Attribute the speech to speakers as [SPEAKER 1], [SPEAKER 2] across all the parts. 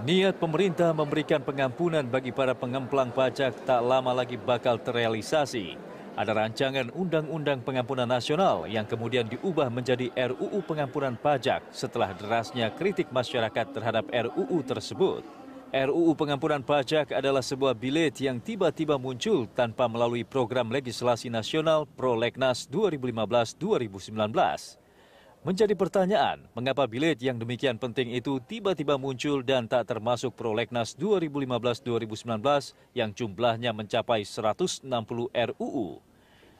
[SPEAKER 1] Niat pemerintah memberikan pengampunan bagi para pengemplang pajak tak lama lagi bakal terrealisasi. Ada rancangan Undang-Undang Pengampunan Nasional yang kemudian diubah menjadi RUU Pengampunan Pajak setelah derasnya kritik masyarakat terhadap RUU tersebut. RUU Pengampunan Pajak adalah sebuah bilet yang tiba-tiba muncul tanpa melalui program legislasi nasional Prolegnas 2015-2019. Menjadi pertanyaan, mengapa bilet yang demikian penting itu tiba-tiba muncul dan tak termasuk Prolegnas 2015-2019 yang jumlahnya mencapai 160 RUU.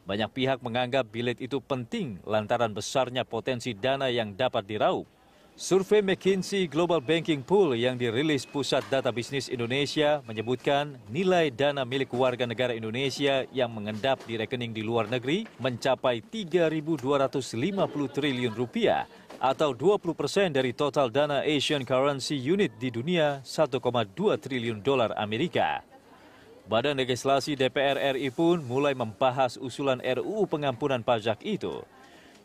[SPEAKER 1] Banyak pihak menganggap bilet itu penting lantaran besarnya potensi dana yang dapat diraup. Survei McKinsey Global Banking Pool yang dirilis Pusat Data Bisnis Indonesia menyebutkan nilai dana milik warga negara Indonesia yang mengendap di rekening di luar negeri mencapai 3.250 triliun rupiah atau 20% dari total dana Asian Currency Unit di dunia 1,2 triliun dolar Amerika. Badan Legislasi DPR RI pun mulai membahas usulan RUU pengampunan pajak itu.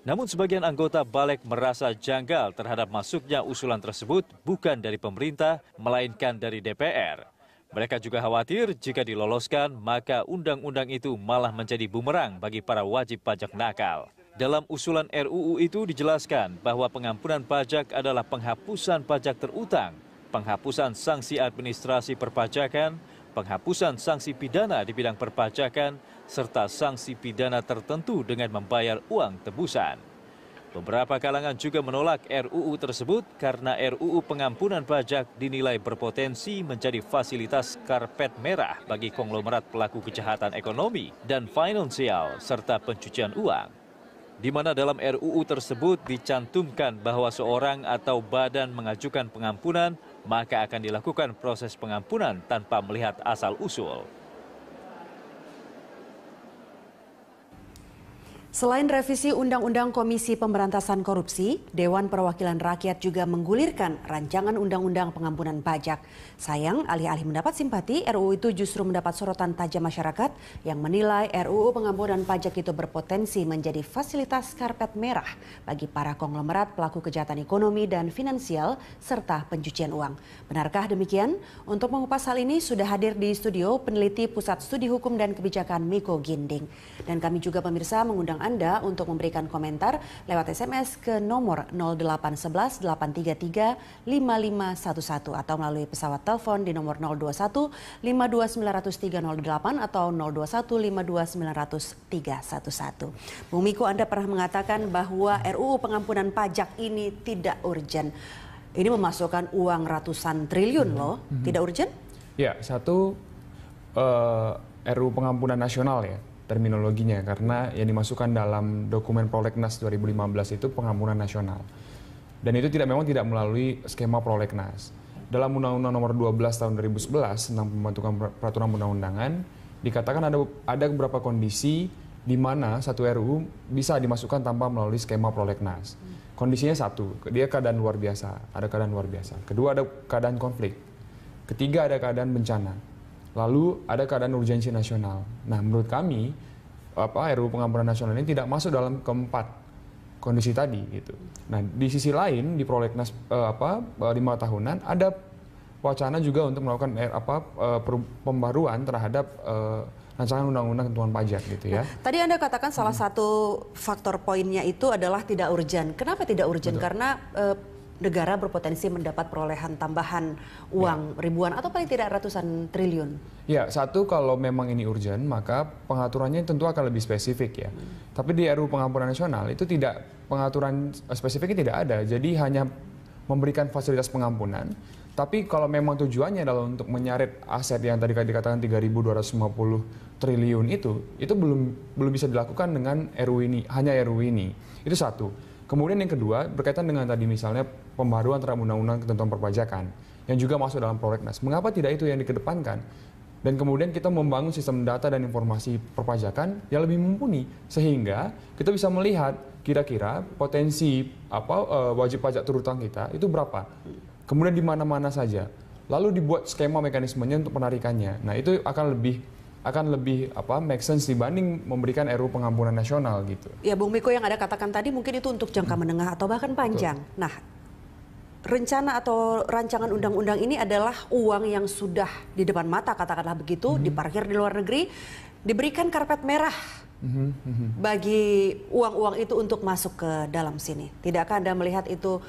[SPEAKER 1] Namun sebagian anggota Balik merasa janggal terhadap masuknya usulan tersebut bukan dari pemerintah, melainkan dari DPR. Mereka juga khawatir jika diloloskan, maka undang-undang itu malah menjadi bumerang bagi para wajib pajak nakal. Dalam usulan RUU itu dijelaskan bahwa pengampunan pajak adalah penghapusan pajak terutang, penghapusan sanksi administrasi perpajakan, penghapusan sanksi pidana di bidang perpajakan, serta sanksi pidana tertentu dengan membayar uang tebusan. Beberapa kalangan juga menolak RUU tersebut karena RUU pengampunan pajak dinilai berpotensi menjadi fasilitas karpet merah bagi konglomerat pelaku kejahatan ekonomi dan finansial serta pencucian uang. Di mana dalam RUU tersebut dicantumkan bahwa seorang atau badan mengajukan pengampunan, maka akan dilakukan proses pengampunan tanpa melihat asal-usul.
[SPEAKER 2] Selain revisi Undang-Undang Komisi Pemberantasan Korupsi, Dewan Perwakilan Rakyat juga menggulirkan rancangan Undang-Undang Pengampunan Pajak. Sayang, alih-alih mendapat simpati, RUU itu justru mendapat sorotan tajam masyarakat yang menilai RUU Pengampunan Pajak itu berpotensi menjadi fasilitas karpet merah bagi para konglomerat pelaku kejahatan ekonomi dan finansial serta pencucian uang. Benarkah demikian? Untuk mengupas hal ini sudah hadir di studio peneliti Pusat Studi Hukum dan Kebijakan Miko Ginding. Dan kami juga pemirsa mengundang Anda untuk memberikan komentar lewat SMS ke nomor 0811 833 5511 atau melalui pesawat telepon di nomor 021 52900 308 atau 021 52900 311. Bung Miko, Anda pernah mengatakan bahwa RUU pengampunan pajak ini tidak urgen. Ini memasukkan uang ratusan triliun loh, tidak urgen?
[SPEAKER 3] Ya, satu RUU pengampunan nasional ya terminologinya, karena yang dimasukkan dalam dokumen Prolegnas 2015 itu pengampunan nasional. Dan itu memang tidak melalui skema Prolegnas. Dalam Undang-Undang Nomor 12 Tahun 2011 tentang pembentukan peraturan undang-undangan dikatakan ada beberapa kondisi di mana satu RUU bisa dimasukkan tanpa melalui skema Prolegnas. Kondisinya satu, dia keadaan luar biasa, ada keadaan luar biasa. Kedua, ada keadaan konflik. Ketiga, ada keadaan bencana. Lalu ada keadaan urgensi nasional. Nah, menurut kami RUU pengampunan nasional ini tidak masuk dalam keempat kondisi tadi gitu. Nah, di sisi lain di Prolegnas 5 tahunan ada wacana juga untuk melakukan pembaruan terhadap rancangan undang-undang ketentuan pajak gitu ya.
[SPEAKER 2] Nah, tadi Anda katakan salah satu faktor poinnya itu adalah tidak urgen. Kenapa tidak urgen?
[SPEAKER 3] Betul.
[SPEAKER 2] Karena negara berpotensi mendapat perolehan tambahan uang ribuan atau paling tidak ratusan triliun.
[SPEAKER 3] Ya, satu, kalau memang ini urgent, maka pengaturannya tentu akan lebih spesifik ya. Tapi di RUU pengampunan nasional itu tidak, pengaturan spesifiknya tidak ada. Jadi hanya memberikan fasilitas pengampunan. Tapi kalau memang tujuannya adalah untuk menyarit aset yang tadi dikatakan 3.250 triliun itu belum bisa dilakukan dengan RUU ini, hanya RUU ini. Itu satu. Kemudian yang kedua, berkaitan dengan tadi misalnya pembaruan terhadap undang-undang ketentuan perpajakan yang juga masuk dalam Prolegnas. Mengapa tidak itu yang dikedepankan? Dan kemudian kita membangun sistem data dan informasi perpajakan yang lebih mumpuni sehingga kita bisa melihat kira-kira potensi wajib pajak terutang kita itu berapa. Kemudian di mana-mana saja. Lalu dibuat skema mekanismenya untuk penarikannya. Nah, itu akan lebih make sense dibanding memberikan RUU pengampunan nasional gitu.
[SPEAKER 2] Ya, Bung Miko, yang Anda katakan tadi mungkin itu untuk jangka menengah atau bahkan panjang.
[SPEAKER 3] Betul.
[SPEAKER 2] Nah, rencana atau rancangan undang-undang ini adalah uang yang sudah di depan mata, katakanlah begitu, diparkir di luar negeri, diberikan karpet merah bagi uang-uang itu untuk masuk ke dalam sini. Tidakkah Anda melihat itu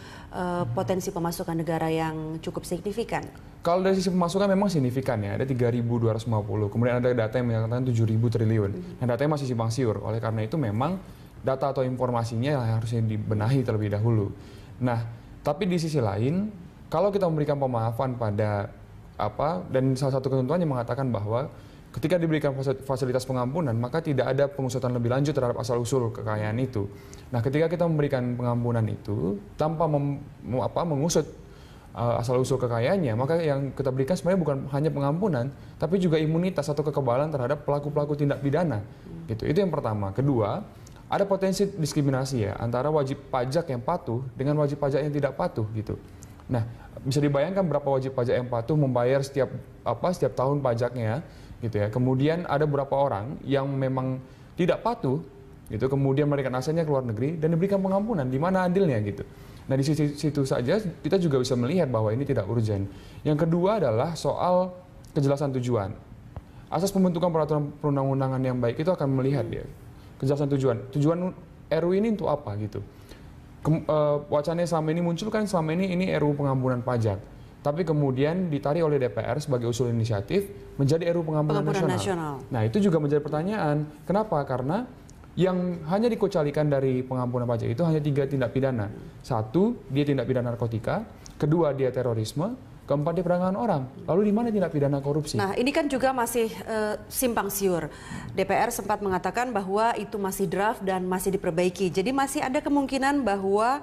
[SPEAKER 2] potensi pemasukan negara yang cukup signifikan?
[SPEAKER 3] Kalau dari sisi pemasukan memang signifikan ya, ada 3.250. Kemudian ada data yang menyatakan 7.000 triliun. Dan datanya masih simpang siur. Oleh karena itu memang data atau informasinya yang harusnya dibenahi terlebih dahulu. Nah, tapi di sisi lain, kalau kita memberikan pemaafan pada dan salah satu ketentuannya mengatakan bahwa ketika diberikan fasilitas pengampunan, maka tidak ada pengusutan lebih lanjut terhadap asal-usul kekayaan itu. Nah, ketika kita memberikan pengampunan itu tanpa mengusut asal-usul kekayaannya, maka yang kita berikan sebenarnya bukan hanya pengampunan, tapi juga imunitas atau kekebalan terhadap pelaku-pelaku tindak pidana. Gitu. Itu yang pertama. Kedua, ada potensi diskriminasi ya antara wajib pajak yang patuh dengan wajib pajak yang tidak patuh gitu. Nah, bisa dibayangkan berapa wajib pajak yang patuh membayar setiap tahun pajaknya gitu ya. Kemudian ada beberapa orang yang memang tidak patuh gitu, kemudian melarikan asetnya ke luar negeri dan diberikan pengampunan. Di mana adilnya gitu. Nah, di situ saja kita juga bisa melihat bahwa ini tidak urgen. Yang kedua adalah soal kejelasan tujuan. Asas pembentukan peraturan perundang-undangan yang baik itu akan melihat ya kejelasan tujuan RU ini untuk apa gitu. Wacananya selama ini muncul kan selama ini RU pengampunan pajak, tapi kemudian ditarik oleh DPR sebagai usul inisiatif menjadi RU pengampunan nasional. Nah, itu juga menjadi pertanyaan, kenapa? Karena yang hanya dikecualikan dari pengampunan pajak itu hanya 3 tindak pidana. 1, dia tindak pidana narkotika, 2, dia terorisme, 4, dia perdagangan orang. Lalu di mana tindak pidana korupsi?
[SPEAKER 2] Nah, ini kan juga masih simpang siur. DPR sempat mengatakan bahwa itu masih draft dan masih diperbaiki. Jadi masih ada kemungkinan bahwa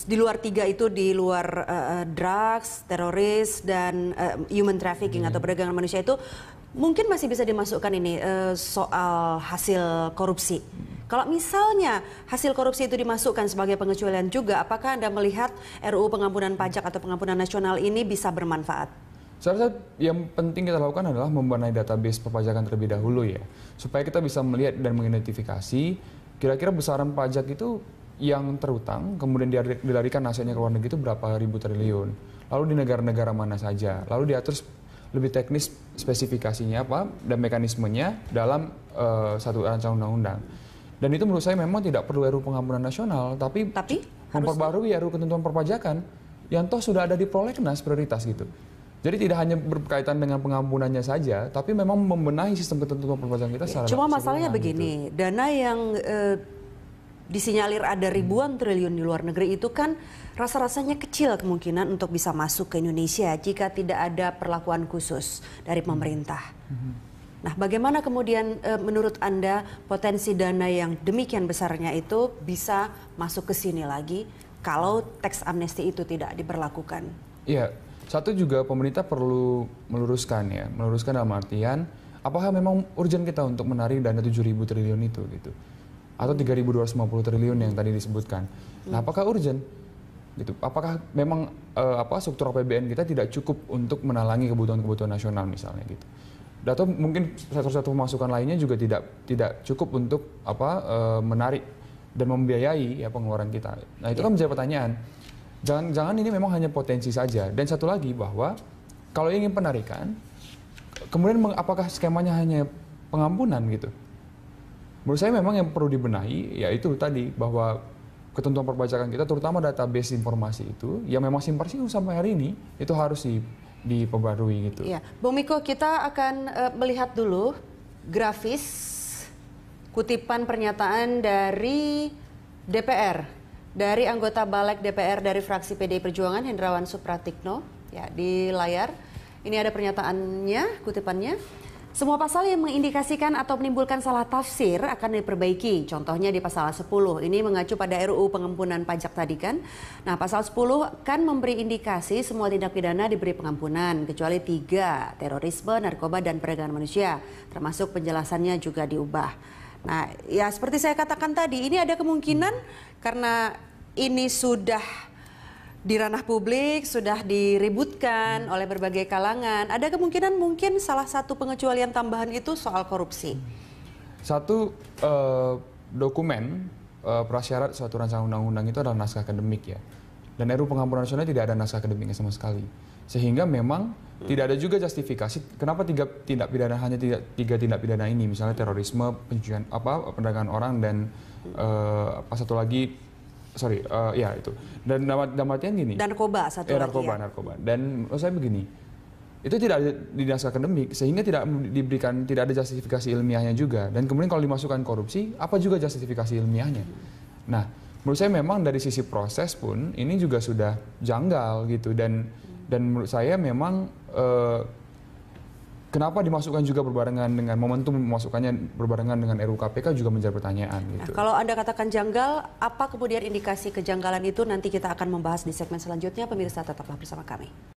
[SPEAKER 2] di luar 3 itu, di luar drugs, teroris, dan human trafficking atau perdagangan manusia itu mungkin masih bisa dimasukkan ini soal hasil korupsi. Kalau misalnya hasil korupsi itu dimasukkan sebagai pengecualian juga, apakah Anda melihat RUU pengampunan pajak atau pengampunan nasional ini bisa bermanfaat?
[SPEAKER 3] Saya rasa yang penting kita lakukan adalah membenahi database perpajakan terlebih dahulu ya, supaya kita bisa melihat dan mengidentifikasi kira-kira besaran pajak itu yang terutang, kemudian dilarikan asetnya ke luar negeri itu berapa ribu triliun, lalu di negara-negara mana saja, lalu diatur lebih teknis spesifikasinya apa dan mekanismenya dalam satu rancangan undang-undang. Dan itu menurut saya memang tidak perlu RUU pengampunan nasional, tapi memperbarui RUU ketentuan perpajakan yang toh sudah ada di prolegnas prioritas gitu. Jadi tidak hanya berkaitan dengan pengampunannya saja, tapi memang membenahi sistem ketentuan perpajakan kita secara
[SPEAKER 2] Cuma masalahnya begini, gitu. Dana yang disinyalir ada ribuan triliun di luar negeri itu kan rasa-rasanya kecil kemungkinan untuk bisa masuk ke Indonesia jika tidak ada perlakuan khusus dari pemerintah. Nah, bagaimana kemudian menurut Anda potensi dana yang demikian besarnya itu bisa masuk ke sini lagi kalau teks amnesti itu tidak diberlakukan? Iya,
[SPEAKER 3] satu juga pemerintah perlu meluruskan dalam artian apakah memang urgent kita untuk menarik dana 7.000 triliun itu gitu. Atau 3.250 triliun yang tadi disebutkan. Nah, apakah urgent? Gitu. Apakah memang struktur APBN kita tidak cukup untuk menalangi kebutuhan-kebutuhan nasional misalnya gitu. Atau mungkin satu masukan lainnya juga tidak cukup untuk menarik dan membiayai ya pengeluaran kita. Nah, itu kan menjadi pertanyaan. Jangan ini memang hanya potensi saja. Dan satu lagi bahwa kalau ingin penarikan, kemudian apakah skemanya hanya pengampunan gitu? Menurut saya memang yang perlu dibenahi yaitu tadi bahwa ketentuan perpajakan kita terutama database informasi itu yang memang simpang siur sampai hari ini itu harus diperbarui gitu.
[SPEAKER 2] Iya, Bung Miko, kita akan melihat dulu grafis kutipan pernyataan dari DPR, dari anggota Balik DPR dari fraksi PDI Perjuangan Hendrawan Supratikno. Ya, di layar ini ada pernyataannya, kutipannya. Semua pasal yang mengindikasikan atau menimbulkan salah tafsir akan diperbaiki. Contohnya di pasal 10, ini mengacu pada RUU pengampunan pajak tadi kan. Nah, pasal 10 kan memberi indikasi semua tindak pidana diberi pengampunan, kecuali 3, terorisme, narkoba, dan perdagangan manusia. Termasuk penjelasannya juga diubah. Nah, ya seperti saya katakan tadi, ini ada kemungkinan karena ini sudah di ranah publik, sudah diributkan oleh berbagai kalangan. Ada kemungkinan mungkin salah satu pengecualian tambahan itu soal korupsi.
[SPEAKER 3] Satu dokumen prasyarat suatu rancangan undang-undang itu adalah naskah akademik ya. Dan RUU Pengampunan Nasional tidak ada naskah akademiknya sama sekali. Sehingga memang tidak ada juga justifikasi kenapa tiga tindak tindak pidana ini, misalnya terorisme, pencucian perdagangan orang dan satu lagi itu. Dan dalam artian gini.
[SPEAKER 2] Narkoba satu lagi.
[SPEAKER 3] Narkoba. Dan menurut saya begini. Itu tidak ada di naskah akademik sehingga tidak ada justifikasi ilmiahnya juga. Dan kemudian kalau dimasukkan korupsi, apa juga justifikasi ilmiahnya? Nah, menurut saya memang dari sisi proses pun ini juga sudah janggal gitu dan menurut saya memang kenapa dimasukkan juga berbarengan dengan momentum memasukkannya berbarengan dengan RUU KPK juga menjadi pertanyaan gitu.
[SPEAKER 2] Nah, kalau Anda katakan janggal, apa kemudian indikasi kejanggalan itu nanti kita akan membahas di segmen selanjutnya. Pemirsa tetaplah bersama kami.